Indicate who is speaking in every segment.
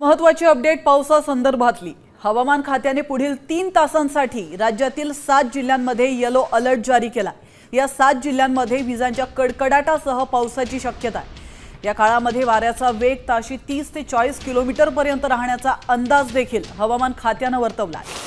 Speaker 1: महत्त्वाची अपडेट पावसासंदर्भातली। हवामान खात्याने पुढील 3 तासांसाठी राज्यातील 7 जिल्ह्यांमध्ये येलो अलर्ट जारी केला। या 7 जिल्ह्यांमध्ये विजांच्या कडकडाटासह पावसाची शक्यता आहे। या काळामध्ये वाऱ्याचा वेग ताशी 30 ते 40 किलोमीटर पर्यंत राहण्याचा अंदाज देखील हवामान खात्याने वर्तवला आहे।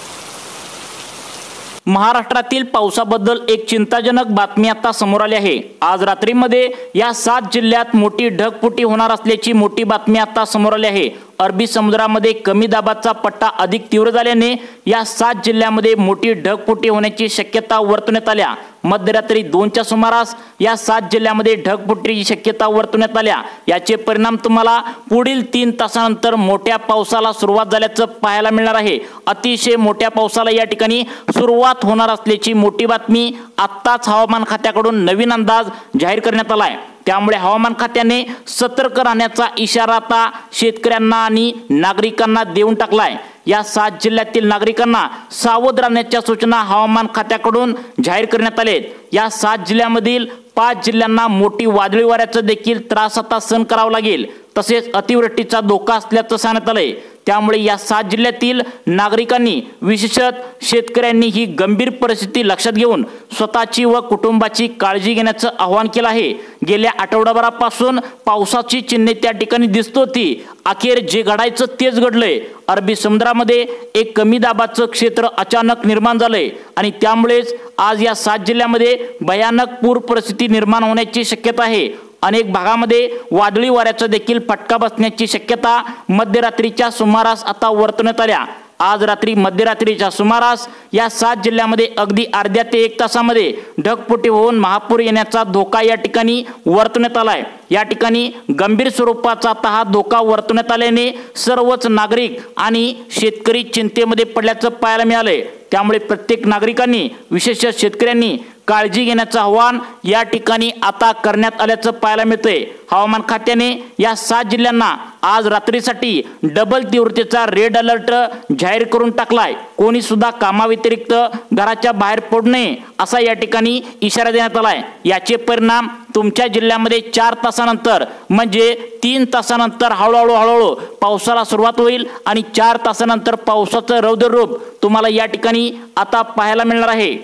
Speaker 2: महाराष्ट्रातील पावसाबद्दल एक चिंताजनक बातमी आता समोर आली आहे। आज रात्रीमध्ये या 7 जिल्ह्यात मोठी ढगफुटी होणार असल्याची मोठी बातमी आता समोर आली आहे। अरबी समुद्रामध्ये कमी दाबाचा पट्टा अधिक तीव्र झाल्याने या 7 जिल्ह्यांमध्ये मोठी ढगफुटी होण्याची शक्यता वर्तवण्यात आल्या। मध्यरात्री 2च्या सुमारास या 7 जिल्ह्यांमध्ये ढगफुटीची शक्यता वर्तवण्यात आल्या। याचे परिणाम तुम्हाला पुढील 3 तासानंतर मोठ्या पावसाला सुरुवात झाल्याचं पाहायला मिळणार आहे। अतिशय मोठ्या पावसाला या ठिकाणी सुरुवात होणार असल्याची मोठी बातमी आत्ताच हवामान खात्याकडून नवीन अंदाज जाहीर करण्यात आला आहे। त्यामुळे हवामान खात्याने सतर्क राहण्याचा इशारा आता शेतकऱ्यांना आणि नागरिकांना देऊन टाकलाय। या 7 जिल्ह्यातील नागरिकांना सावध राहण्याच्या सूचना हवामान खात्याकडून जाहीर करण्यात आल्या आहेत। या 7 जिल्ह्यांमधील 5 जिल्ह्यांना मोठी वादळी वाऱ्याचा देखील त्रास आता सहन करावा लागेल। तसेच अतिवृष्टीचा धोका असल्याचं सांगण्यात आलंय। त्यामुळे या 7 जिल्ह्यातील नागरिकांनी विशेषतः शेतकऱ्यांनी ही गंभीर परिस्थिती लक्षात घेऊन स्वतःची व कुटुंबाची काळजी घेण्याचं आवाहन केलं आहे। गेल्या आठवडाभरापासून पावसाची चिन्हे त्या ठिकाणी दिसत होती। अखेर जे घडायचं तेच घडलंय। अरबी समुद्रामध्ये एक कमी दाबाचं क्षेत्र अचानक निर्माण झालंय आणि त्यामुळेच आज या 7 जिल्ह्यांमध्ये भयानक पूर परिस्थिती निर्माण होण्याची शक्यता आहे। अनेक भागामध्ये वादळी वाऱ्याचा देखील फटका बसण्याची शक्यता मध्यरात्रीच्या सुमारास आता वर्तवण्यात आल्या। आज रात्री मध्यरात्रीच्या सुमारास या 7 जिल्ह्यांमध्ये अगदी अर्ध्या ते 1 तासामध्ये ढगफुटी होऊन महापूर येण्याचा धोका या ठिकाणी वर्तवण्यात आलाय। या ठिकाणी गंभीर स्वरूपाचा आता हा धोका वर्तवण्यात आल्याने सर्वच नागरिक आणि शेतकरी चिंतेमध्ये पडल्याचं पाहायला मिळालंय। त्यामुळे प्रत्येक नागरिकांनी विशेषतः शेतकऱ्यांनी काळजी घेण्याचं आवाहन या ठिकाणी आता करण्यात आल्याचं पाहायला मिळतंय। हवामान खात्याने या 7 जिल्ह्यांना आज रात्रीसाठी डबल तीव्रतेचा रेड अलर्ट जाहीर करून टाकलाय। कोणी सुद्धा कामाव्यतिरिक्त घराच्या बाहेर पडू नये असा या ठिकाणी इशारा देण्यात आलाय। याचे परिणाम तुमच्या जिल्ह्यामध्ये 4 तासानंतर म्हणजे 3 तासानंतर हळूहळू पावसाला सुरुवात होईल आणि 4 तासानंतर पावसाचं रौद्र रूप तुम्हाला या ठिकाणी आता पाहायला मिळणार आहे।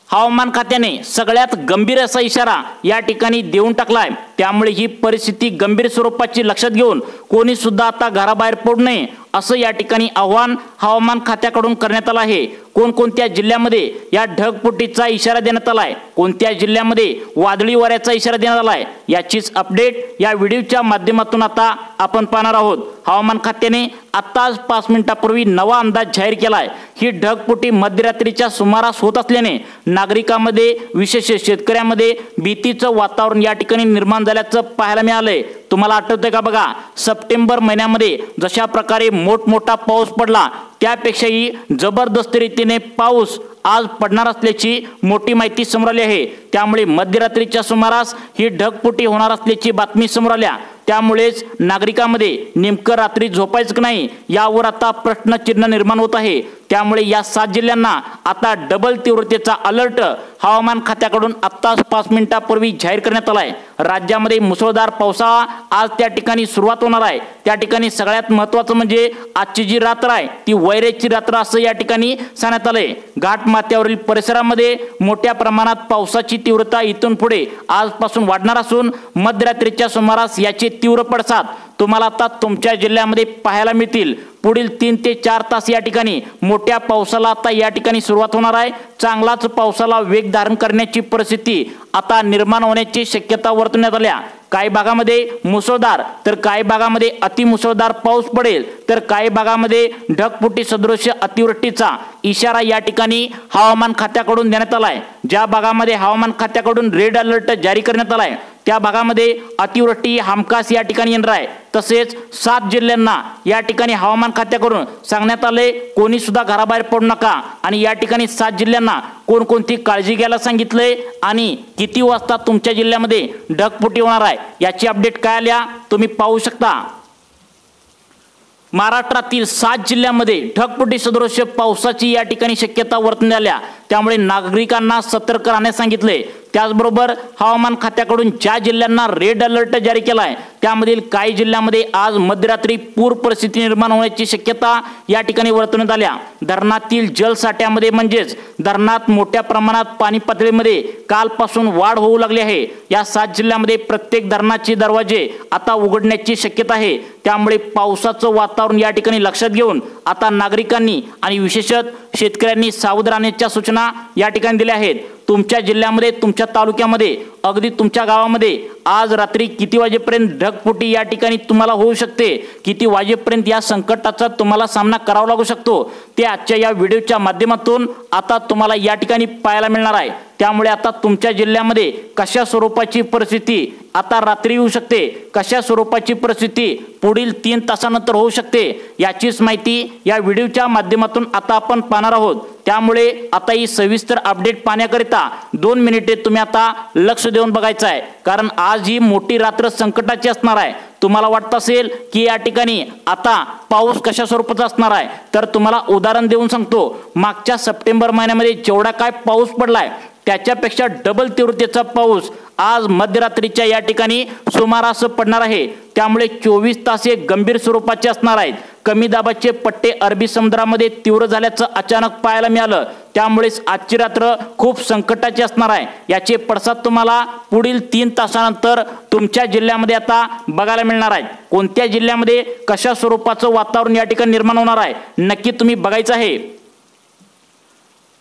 Speaker 2: हवामान खात्याने सगळ्यात गंभीर असा इशारा या ठिकाणी देऊन टाकलाय। त्यामुळे ही परिस्थिती गंभीर स्वरूपाची लक्षात घेऊन कोणी सुद्धा आता घराबाहेर पडू नये असं या ठिकाणी आवाहन हवामान खात्याकडून करण्यात आलं आहे। कोणकोणत्या जिल्ह्यामध्ये या ढगफुटीचा इशारा देण्यात आलाय, कोणत्या जिल्ह्यामध्ये वादळी वाऱ्याचा इशारा देण्यात आलाय, याचीच अपडेट या व्हिडिओच्या माध्यमातून आता आपण पाहणार आहोत। हवामान खात्याने आत्ताच 5 मिनिटांपूर्वी नवा अंदाज जाहीर केलाय। ही ढगफुटी मध्यरात्रीच्या सुमारास होत असल्याने नागरिकांमध्ये विशेष शेतकऱ्यांमध्ये भीतीचं वातावरण या ठिकाणी निर्माण झाल्याचं पाहायला मिळालंय। तुम्हाला आठवतंय का बघा, सप्टेंबर महिन्यामध्ये जशा प्रकारे मोठमोठा पाऊस पडला त्यापेक्षाही जबरदस्त रीतीने पाऊस आज पडणार असल्याची मोठी माहिती समोर आली आहे। त्यामुळे मध्यरात्रीच्या सुमारास ही ढगफुटी होणार असल्याची बातमी समोर आल्या। त्यामुळेच नागरिकांमध्ये नेमकं रात्री झोपायचं की नाही यावर आता प्रश्नचिन्ह निर्माण होत आहे। त्यामुळे या 7 जिल्ह्यांना आता डबल तीव्रतेचा अलर्ट हवामान खात्याकडून आत्ताच 5 मिनिटांपूर्वी जाहीर करण्यात आलाय। राज्यामध्ये मुसळधार पावसाळा आज त्या ठिकाणी सुरुवात होणार आहे। त्या ठिकाणी सगळ्यात महत्त्वाचं म्हणजे आजची जी रात्र आहे ती वैरेची रात्र असं या ठिकाणी सांगण्यात आलंय। घाटमाथ्यावरील परिसरामध्ये मोठ्या प्रमाणात पावसाची तीव्रता इथून पुढे आजपासून वाढणार असून मध्यरात्रीच्या सुमारास याचे तीव्र पडसाद तुम्हाला आता तुमच्या जिल्ह्यामध्ये पाहायला मिळतील। पुढील 3 ते 4 तास या ठिकाणी मोठ्या पावसाला आता या ठिकाणी सुरुवात होणार आहे। चांगलाच पावसाला वेग धारण करण्याची परिस्थिती आता निर्माण होण्याची शक्यता वर्तवण्यात आल्या। काही भागामध्ये मुसळधार तर काही भागामध्ये अतिमुसळधार पाऊस पडेल तर काही भागामध्ये ढगफुटी सदृश अतिवृष्टीचा इशारा या ठिकाणी हवामान खात्याकडून देण्यात आलाय। ज्या भागामध्ये हवामान खात्याकडून रेड अलर्ट जारी करण्यात आलाय त्या भागामध्ये अतिवृष्टी हमखास या ठिकाणी येणार आहे। तसेच 7 जिल्ह्यांना या ठिकाणी हवामान खात्याकडून सांगण्यात आले कोणी सुद्धा घराबाहेर पडू नका आणि या ठिकाणी 7 जिल्ह्यांना कोणकोणती काळजी घ्यायला सांगितलंय आणि किती वाजता तुमच्या जिल्ह्यामध्ये ढगफुटी होणार आहे याची अपडेट काय आल्या तुम्ही पाहू शकता। महाराष्ट्रातील 7 जिल्ह्यांमध्ये ढगफुटी सदृश पावसाची या ठिकाणी शक्यता वर्तवण्यात आल्या। त्यामुळे नागरिकांना सतर्क राहण्यास सांगितले। त्याचबरोबर हवामान खात्याकडून ज्या जिल्ह्यांना रेड अलर्ट जारी केला आहे त्यामधील काही जिल्ह्यांमध्ये आज मध्यरात्री पूर परिस्थिती निर्माण होण्याची शक्यता या ठिकाणी वर्तवण्यात आल्या। धरणातील जलसाठ्यामध्ये म्हणजेच धरणात मोठ्या प्रमाणात पाणी पातळीमध्ये कालपासून वाढ होऊ लागली आहे। या 7 जिल्ह्यांमध्ये प्रत्येक धरणाचे दरवाजे आता उघडण्याची शक्यता आहे। त्यामुळे पावसाचं वातावरण या ठिकाणी लक्षात घेऊन आता नागरिकांनी आणि विशेषतः शेतकऱ्यांनी सावध राहण्याच्या सूचना या ठिकाणी दिल्या आहेत। तुमच्या जिल्ह्यामध्ये, तुमच्या तालुक्यामध्ये, अगदी तुमच्या गावामध्ये आज रात्री किती वाजेपर्यंत ढगफुटी या ठिकाणी तुम्हाला होऊ शकते, किती वाजेपर्यंत या संकटाचा तुम्हाला सामना करावा लागू शकतो ते आजच्या या व्हिडिओच्या माध्यमातून आता तुम्हाला या ठिकाणी पाहायला मिळणार आहे। त्यामुळे आता तुमच्या जिल्ह्यामध्ये कशा स्वरूपाची परिस्थिती आता रात्री येऊ शकते, कशा स्वरूपाची परिस्थिती पुढील 3 तासानंतर होऊ शकते याचीच माहिती या व्हिडिओच्या माध्यमातून आता आपण पाहणार आहोत। त्यामुळे आता ही सविस्तर अपडेट पाहण्याकरिता 2 मिनिटे तुम्ही आता लक्ष देऊन बघायचं आहे, कारण आज ही मोठी रात्र संकटाची असणार आहे। तुम्हाला वाटत असेल की या ठिकाणी आता पाऊस कशा स्वरूपाचा असणार आहे, तर तुम्हाला उदाहरण देऊन सांगतो। मागच्या सप्टेंबर महिन्यामध्ये जेवढा काय पाऊस पडलाय त्याच्यापेक्षा डबल तीव्रतेचा पाऊस आज मध्यरात्रीच्या या ठिकाणी सुमारास पडणार आहे। त्यामुळे 24 तास हे गंभीर स्वरूपाचे असणार आहेत। कमी दाबाचे पट्टे अरबी समुद्रामध्ये तीव्र झाल्याचं अचानक पाहायला मिळालं, त्यामुळेच आजची रात्र खूप संकटाची असणार आहे। याचे पडसाद तुम्हाला पुढील 3 तासानंतर तुमच्या जिल्ह्यामध्ये आता बघायला मिळणार आहेत। कोणत्या जिल्ह्यामध्ये कशा स्वरूपाचं वातावरण या ठिकाणी निर्माण होणार आहे नक्की तुम्ही बघायचं आहे।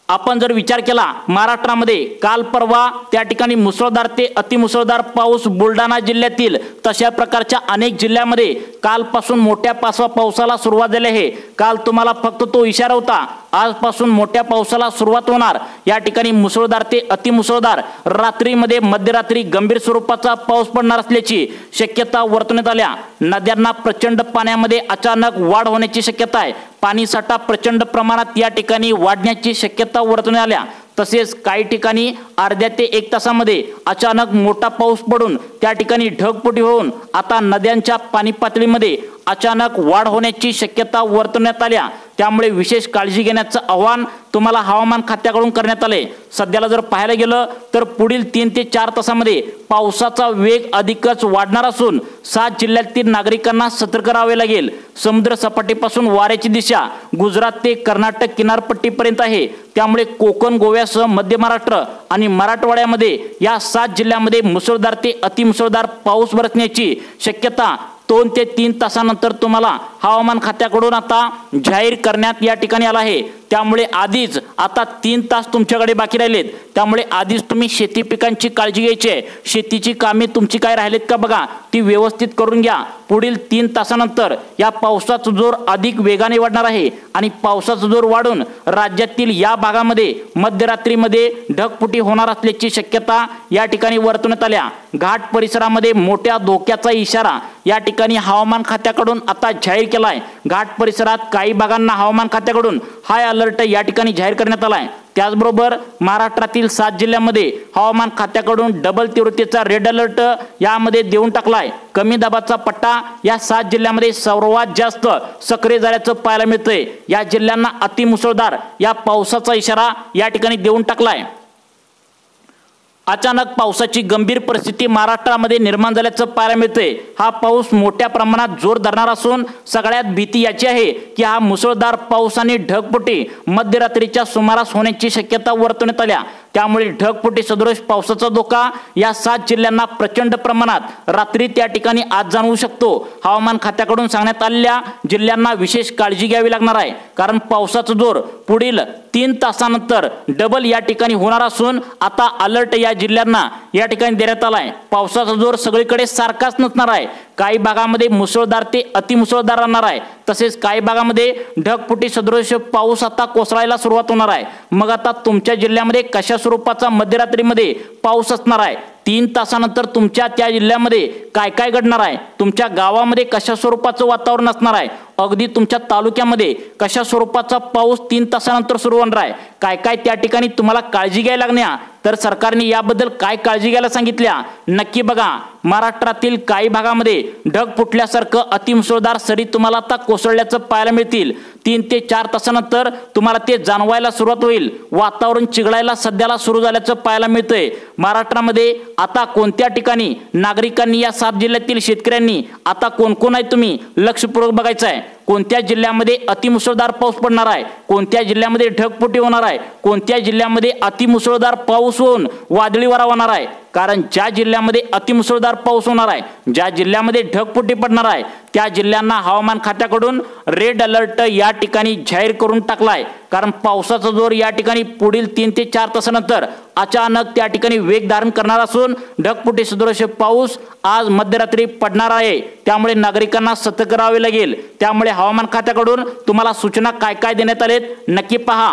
Speaker 2: आपण जर विचार केला महाराष्ट्रामध्ये काल परवा त्या ठिकाणी मुसळधार ते अतिमुसळधार पाऊस बुलढाणा जिल्ह्यातील तशा प्रकारच्या अनेक जिल्ह्यामध्ये कालपासून मोठ्या पावसाला सुरुवात झाली आहे। काल तुम्हाला फक्त तो इशारा होता, आजपासून मोठ्या पावसाला सुरुवात होणार। या ठिकाणी मुसळधार ते अतिमुसळधार रात्रीमध्ये मध्यरात्री गंभीर स्वरूपाचा पाऊस पडणार असल्याची शक्यता वर्तवण्यात आल्या। नद्यांना प्रचंड पाण्यामध्ये अचानक वाढ होण्याची शक्यता आहे। पाणी साठा प्रचंड प्रमाणात या ठिकाणी वाढण्याची शक्यता वर्तवण्यात आल्या। तसेच काही ठिकाणी अर्ध्या ते 1 तासामध्ये अचानक मोठा पाऊस पडून त्या ठिकाणी ढगफुटी होऊन आता नद्यांच्या पाणी पातळीमध्ये अचानक वाढ होण्याची शक्यता वर्तवण्यात आल्या। त्यामुळे विशेष काळजी घेण्याचं आवाहन तुम्हाला हवामान खात्याकडून करण्यात आले। सध्याला जर पाहायला गेलं तर पुढील 3 ते 4 तासामध्ये पावसाचा वेग अधिकच वाढणार असून 7 जिल्ह्यातील नागरिकांना सतर्क राहावे लागेल। समुद्र सपाटीपासून वाऱ्याची दिशा गुजरात ते कर्नाटक किनारपट्टीपर्यंत आहे। त्यामुळे कोकण, गोव्यासह मध्य महाराष्ट्र आणि मराठवाड्यामध्ये या 7 जिल्ह्यांमध्ये मुसळधार ते अतिमुसळधार पाऊस बरसण्याची शक्यता 2 ते 3 तासानंतर तुम्हाला हवामान खात्याकडून आता जाहीर करण्यात या ठिकाणी आला आहे। त्यामुळे आधीच आता 3 तास तुमच्याकडे बाकी राहिलेत। त्यामुळे आधीच तुम्ही शेती पिकांची काळजी घ्यायची आहे। शेतीची कामे तुमची काय राहिलेत का बघा, ती व्यवस्थित करून घ्या। पुढील 3 तासानंतर या पावसाचा जोर अधिक वेगाने वाढणार आहे आणि पावसाचा जोर वाढून राज्यातील या भागामध्ये मध्यरात्रीमध्ये ढगफुटी होणार असल्याची शक्यता या ठिकाणी वर्तवण्यात आल्या। घाट परिसरामध्ये मोठ्या धोक्याचा इशारा या ठिकाणी हवामान खात्याकडून आता जाहीर केलाय। घाट परिसरात काही भागांना हवामान खात्याकडून हाय अलर्ट या ठिकाणी जाहीर करण्यात आलाय। त्याचबरोबर महाराष्ट्रातील 7 जिल्ह्यांमध्ये हवामान खात्याकडून डबल तीव्रतेचा रेड अलर्ट यामध्ये देऊन टाकलाय। कमी दाबाचा पट्टा या 7 जिल्ह्यांमध्ये सर्वात जास्त सक्रिय झाल्याचं पाहायला मिळतंय। या जिल्ह्यांना अतिमुसळधार या पावसाचा इशारा या ठिकाणी देऊन टाकलाय। अचानक पावसाची गंभीर परिस्थिती महाराष्ट्रामध्ये निर्माण झाल्याचं पाहायला मिळतंय। हा पाऊस मोठ्या प्रमाणात जोर धरणार असून सगळ्यात भीती याची आहे की हा मुसळधार पाऊस आणि ढगफुटी मध्यरात्रीच्या सुमारास होण्याची शक्यता वर्तवण्यात आल्या। त्यामुळे ढगफुटी सदृश पावसाचा धोका या 7 जिल्ह्यांना प्रचंड प्रमाणात रात्री त्या ठिकाणी आज जाणवू शकतो। हवामान खात्याकडून सांगण्यात आलेल्या जिल्ह्यांना विशेष काळजी घ्यावी लागणार आहे, कारण पावसाचा जोर पुढील 3 तासानंतर डबल या ठिकाणी होणार असून आता अलर्ट या जिल्ह्यांना या ठिकाणी देण्यात आलाय। पावसाचा जोर सगळीकडे सारखाच नसणार आहे। काही भागामध्ये मुसळधार ते अतिमुसळधार राहणार आहे, तसेच काही भागामध्ये ढगफुटी सदृश पाऊस आता कोसळायला सुरुवात होणार आहे। मग आता तुमच्या जिल्ह्यामध्ये कशा स्वरूपाचा मध्यरात्रीमध्ये पाऊस असणार आहे, 3 तासानंतर तुमच्या त्या जिल्ह्यामध्ये काय काय घडणार आहे, तुमच्या गावामध्ये कशा स्वरूपाचं वातावरण असणार आहे, अगदी तुमच्या तालुक्यामध्ये कशा स्वरूपाचा पाऊस 3 तासानंतर सुरू होणार आहे, काय काय त्या ठिकाणी तुम्हाला काळजी घ्यायला लागणार तर सरकारने याबद्दल काय काळजी घ्यायला सांगितल्या नक्की बघा। महाराष्ट्रातील काही भागामध्ये ढग फुटल्यासारखं अतिमुसळधार सरी तुम्हाला आता कोसळल्याचं पाहायला मिळतील। 3 ते 4 तासानंतर तुम्हाला ते जाणवायला सुरुवात होईल। वातावरण चिघळायला सध्याला सुरू झाल्याचं पाहायला मिळतंय। महाराष्ट्रामध्ये आता कोणत्या ठिकाणी नागरिकांनी या 7 जिल्ह्यातील शेतकऱ्यांनी आता कोण कोण आहे तुम्ही लक्षपूर्वक बघायचं आहे। कोणत्या जिल्ह्यामध्ये अतिमुसळधार पाऊस पडणार आहे, कोणत्या जिल्ह्यामध्ये ढगफुटी होणार आहे, कोणत्या जिल्ह्यामध्ये अतिमुसळधार पाऊस होऊन वादळी वारा होणार आहे। कारण ज्या जिल्ह्यामध्ये अतिमुसळधार पाऊस होणार आहे, ज्या जिल्ह्यामध्ये ढगफुटी पडणार आहे त्या जिल्ह्यांना हवामान खात्याकडून रेड अलर्ट या ठिकाणी जाहीर करून टाकलाय। कारण पावसाचा जोर या ठिकाणी पुढील 3 ते 4 तासानंतर अचानक त्या ठिकाणी वेग धारण करणार असून ढगफुटी सदृश पाऊस आज मध्यरात्री पडणार आहे। त्यामुळे नागरिकांना सतर्क राहावे लागेल। त्यामुळे हवामान खात्याकडून तुम्हाला सूचना काय काय देण्यात आलेत नक्की पहा।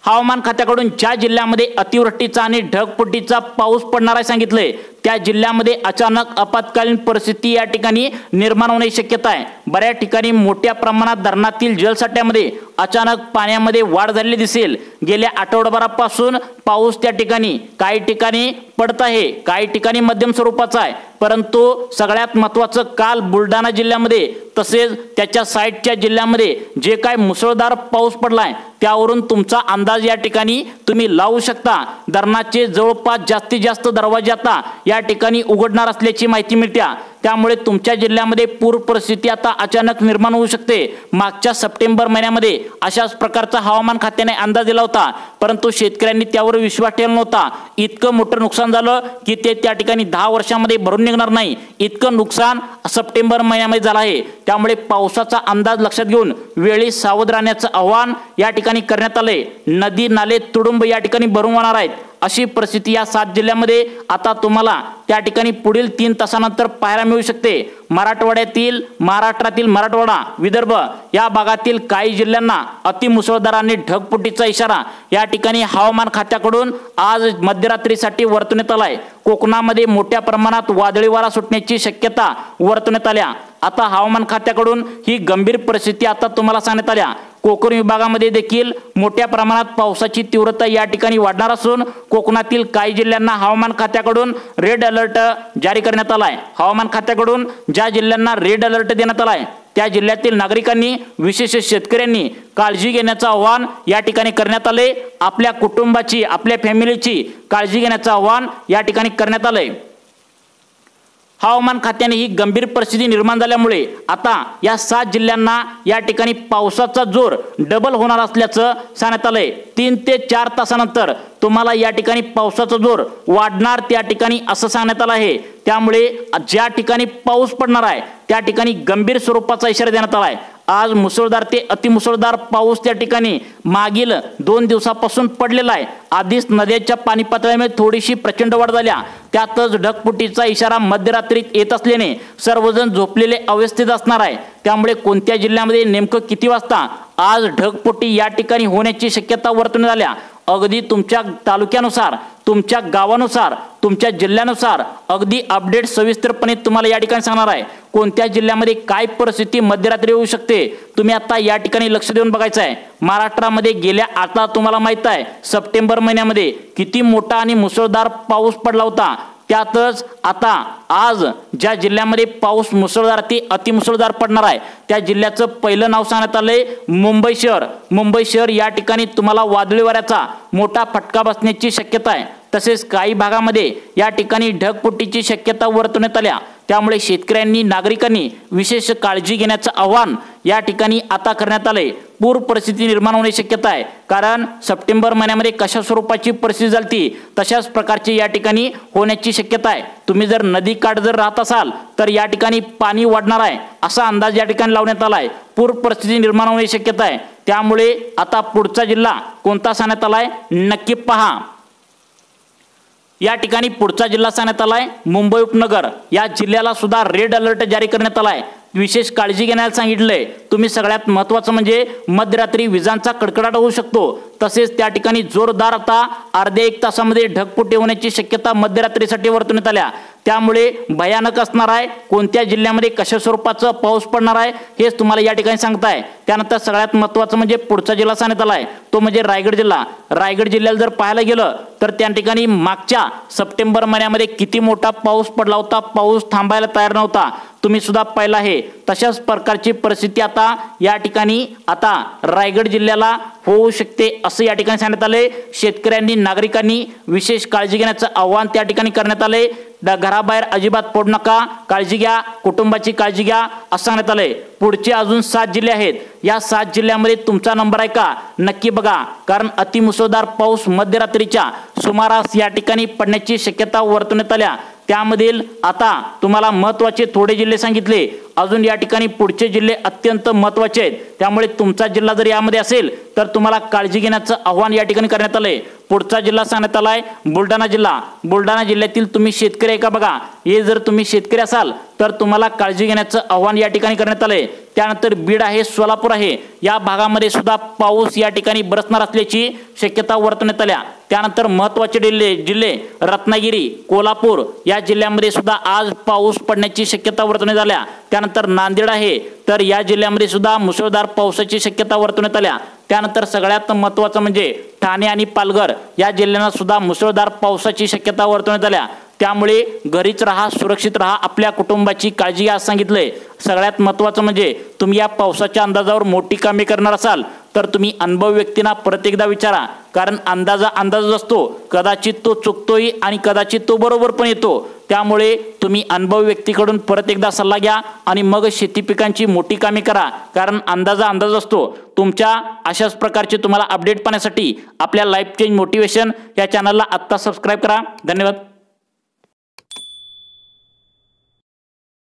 Speaker 2: हवामान खात्याकडून ज्या जिल्ह्यामध्ये अतिवृष्टीचा आणि ढगफुटीचा पाऊस पडणार आहे सांगितले त्या जिल्ह्यामध्ये अचानक आपत्कालीन परिस्थिती या ठिकाणी निर्माण होण्याची शक्यता आहे। बऱ्याच ठिकाणी मोठ्या प्रमाणात धरणातील जलसाठ्यामध्ये अचानक पाण्यामध्ये वाढ झालेली दिसेल। गेल्या आठवडाभरापासून पाऊस त्या ठिकाणी काही ठिकाणी पडत आहे, काही ठिकाणी मध्यम स्वरूपाचा आहे। परंतु सगळ्यात महत्त्वाचं काल बुलढाणा जिल्ह्यामध्ये तसेच त्याच्या साईडच्या जिल्ह्यामध्ये जे काय मुसळधार पाऊस पडलाय त्यावरून तुमचा अंदाज या ठिकाणी तुम्ही लावू शकता। धरणाचे जवळपास जास्तीत जास्त दरवाजे आता या ठिकाणी उघडणार असल्याची माहिती मिळते। त्यामुळे तुमच्या जिल्ह्यामध्ये पूर परिस्थिती आता अचानक निर्माण होऊ शकते। मागच्या सप्टेंबर महिन्यामध्ये अशाच प्रकारचा हवामान खात्याने अंदाज दिला होता, परंतु शेतकऱ्यांनी त्यावर विश्वास ठेवला नव्हता। इतकं मोठं नुकसान झालं की ते त्या ठिकाणी 10 वर्षांमध्ये भरून निघणार नाही इतकं नुकसान सप्टेंबर महिन्यामध्ये झालं आहे। त्यामुळे पावसाचा अंदाज लक्षात घेऊन वेळी सावध राहण्याचं आवाहन या ठिकाणी करण्यात आले। नदी नाले तुडुंब या ठिकाणी भरून वाहणार आहेत अशी परिस्थिती या 7 जिल्ह्यामध्ये आता तुम्हाला त्या ठिकाणी पुढील 3 तासानंतर पाहायला मिळू शकते। मराठवाड्यातील महाराष्ट्रातील मराठवाडा विदर्भ या भागातील काही जिल्ह्यांना अतिमुसळधार आणि ढगफुटीचा इशारा या ठिकाणी हवामान खात्याकडून आज मध्यरात्रीसाठी वर्तवण्यात आलाय। कोकणामध्ये मोठ्या प्रमाणात वादळी वारा सुटण्याची शक्यता वर्तवण्यात आल्या। आता हवामान खात्याकडून ही गंभीर परिस्थिती आता तुम्हाला सांगण्यात आल्या। कोकण विभागामध्ये देखील मोठ्या प्रमाणात पावसाची तीव्रता या ठिकाणी वाढणार असून कोकणातील काही जिल्ह्यांना हवामान खात्याकडून रेड अलर्ट जारी करण्यात आलाय। हवामान खात्याकडून ज्या जिल्ह्यांना रेड अलर्ट देण्यात आलाय त्या जिल्ह्यातील नागरिकांनी विशेष शेतकऱ्यांनी काळजी घेण्याचं आवाहन या ठिकाणी करण्यात आले। आपल्या कुटुंबाची आपल्या फॅमिलीची काळजी घेण्याचं आवाहन या ठिकाणी करण्यात आलंय। हवामान खात्याने ही गंभीर परिस्थिती निर्माण झाल्यामुळे आता या 7 जिल्ह्यांना या ठिकाणी पावसाचा जोर डबल होणार असल्याचं सांगण्यात आलंय। 3 ते 4 तासानंतर तुम्हाला या ठिकाणी पावसाचा जोर वाढणार त्या ठिकाणी असं सांगण्यात आलं आहे। त्यामुळे ज्या ठिकाणी पाऊस पडणार आहे त्या ठिकाणी गंभीर स्वरूपाचा इशारा देण्यात आला आहे। आज मुसळधार ते अतिमुसळधार पाऊस त्या ठिकाणी मागील 2 दिवसापासून पडलेला आहे। आधीच नद्यांच्या पाणी पातळीमध्ये थोडीशी प्रचंड वाढ झाल्या, त्यातच ढगफुटीचा इशारा मध्यरात्रीत येत असल्याने सर्वजण झोपलेले अवस्थेत असणार आहे। त्यामुळे कोणत्या जिल्ह्यामध्ये नेमकं किती वाजता आज ढगफुटी या ठिकाणी होण्याची शक्यता वर्तवण्यात आल्या अगदी तुमच्या तालुक्यानुसार तुमच्या गावानुसार तुमच्या जिल्ह्यानुसार अगदी अपडेट सविस्तरपणे तुम्हाला या ठिकाणी सांगणार आहे। कोणत्या जिल्ह्यामध्ये काय परिस्थिती मध्यरात्री होऊ शकते तुम्ही आता या ठिकाणी लक्ष देऊन बघायचं आहे। महाराष्ट्रामध्ये गेल्या आता तुम्हाला माहित आहे सप्टेंबर महिन्यामध्ये किती मोठा आणि मुसळधार पाऊस पडला होता। त्यातच आता आज ज्या जिल्ह्यामध्ये पाऊस मुसळधार ते अतिमुसळधार पडणार आहे त्या जिल्ह्याचं पहिलं नाव सांगण्यात आलंय मुंबई शहर। मुंबई शहर या ठिकाणी तुम्हाला वादळी वाऱ्याचा मोठा फटका बसण्याची शक्यता आहे। तसेच काही भागामध्ये या ठिकाणी ढगफुटीची शक्यता वर्तवण्यात आल्या। त्यामुळे शेतकऱ्यांनी नागरिकांनी विशेष काळजी घेण्याचं आवाहन या ठिकाणी आता करण्यात आले। पूर परिस्थिती निर्माण होण्याची शक्यता आहे, कारण सप्टेंबर महिन्यामध्ये कशा स्वरूपाची परिस्थिती झाली तशाच प्रकारची या ठिकाणी होण्याची शक्यता आहे। तुम्ही जर नदी काठ जर राहत असाल तर या ठिकाणी पाणी वाढणार आहे असा अंदाज या ठिकाणी लावण्यात आला आहे। पूर परिस्थिती निर्माण होण्याची शक्यता आहे। त्यामुळे आता पुढचा जिल्हा कोणता सांगण्यात आलाय नक्की पहा। या ठिकाणी पुढचा जिल्हा सांगण्यात आलाय मुंबई उपनगर। या जिल्ह्याला सुद्धा रेड अलर्ट जारी करण्यात आलाय। विशेष काळजी घेण्याला सांगितलंय। तुम्ही सगळ्यात महत्त्वाचं म्हणजे मध्यरात्री विजांचा कडकडाट होऊ शकतो। तसेच त्या ठिकाणी जोरदार आता अर्ध्या एक तासामध्ये ढगफुटी होण्याची शक्यता मध्यरात्रीसाठी वर्तवण्यात आल्या। त्यामुळे भयानक असणार आहे। कोणत्या जिल्ह्यामध्ये कशा स्वरूपाचा पाऊस पडणार आहे हेच तुम्हाला या ठिकाणी सांगताय। त्यानंतर सगळ्यात महत्त्वाचं म्हणजे पुढचा जिल्हा सांगण्यात आलाय तो म्हणजे रायगड जिल्हा। रायगड जिल्ह्याला जर पाहायला गेलं तर त्या ठिकाणी मागच्या सप्टेंबर महिन्यामध्ये किती मोठा पाऊस पडला होता, पाऊस थांबायला तयार नव्हता, तुम्ही सुद्धा पाहिला आहे। तशाच प्रकारची परिस्थिती आता या ठिकाणी आता रायगड जिल्ह्याला होऊ शकते असं या ठिकाणी सांगण्यात आले। शेतकऱ्यांनी नागरिकांनी विशेष काळजी घेण्याचं आवाहन त्या ठिकाणी करण्यात आले। घराबाहेर अजिबात पडू नका, काळजी घ्या, कुटुंबाची काळजी घ्या असं सांगण्यात आलंय। पुढचे अजून 7 जिल्हे आहेत। या 7 जिल्ह्यामध्ये तुमचा नंबर आहे का नक्की बघा, कारण अतिमुसळधार पाऊस मध्यरात्रीच्या सुमारास या ठिकाणी पडण्याची शक्यता वर्तवण्यात आल्या। त्यामधील आता तुम्हाला महत्त्वाचे थोडे जिल्हे सांगितले, अजून या ठिकाणी पुढचे जिल्हे अत्यंत महत्त्वाचे आहेत। त्यामुळे तुमचा जिल्हा जर यामध्ये असेल तर तुम्हाला काळजी घेण्याचं आव्हान या ठिकाणी करण्यात आलंय। पुढचा जिल्हा सांगण्यात आलाय बुलढाणा जिल्हा। बुलढाणा जिल्ह्यातील तुम्ही शेतकरी आहे का बघा, हे जर तुम्ही शेतकरी असाल तर तुम्हाला काळजी घेण्याचं आव्हान या ठिकाणी करण्यात आलंय। त्यानंतर बीड आहे, सोलापूर आहे, या भागामध्ये सुद्धा पाऊस या ठिकाणी बरसणार असल्याची शक्यता वर्तवण्यात आल्या। त्यानंतर महत्त्वाचे जिल्हे रत्नागिरी, कोल्हापूर या जिल्ह्यामध्ये सुद्धा आज पाऊस पडण्याची शक्यता वर्तवण्यात आल्या। त्यानंतर नांदेड आहे, तर या जिल्ह्यामध्ये सुद्धा मुसळधार पावसाची शक्यता वर्तवण्यात आल्या। त्यानंतर सगळ्यात महत्त्वाचं म्हणजे ठाणे आणि पालघर या जिल्ह्यांना सुद्धा मुसळधार पावसाची शक्यता वर्तवण्यात आल्या। त्यामुळे घरीच राहा, सुरक्षित राहा, आपल्या कुटुंबाची काळजी घ्या असं सांगितलंय। सगळ्यात महत्त्वाचं म्हणजे तुम्ही या पावसाच्या अंदाजावर मोठी कामे करणार असाल तर तुम्ही अनुभवी व्यक्तींना परत एकदा विचारा, कारण अंदाज असतो, कदाचित तो चुकतोही आणि कदाचित तो बरोबर पण येतो। त्यामुळे तुम्ही अनुभवी व्यक्तीकडून परत एकदा सल्ला घ्या आणि मग शेती पिकांची मोठी कामे करा, कारण अंदाज असतो। तुमच्या अशाच प्रकारचे तुम्हाला अपडेट पाहण्यासाठी आपल्या लाईफ चेंज मोटिवेशन या चॅनलला आत्ता सबस्क्राईब करा। धन्यवाद।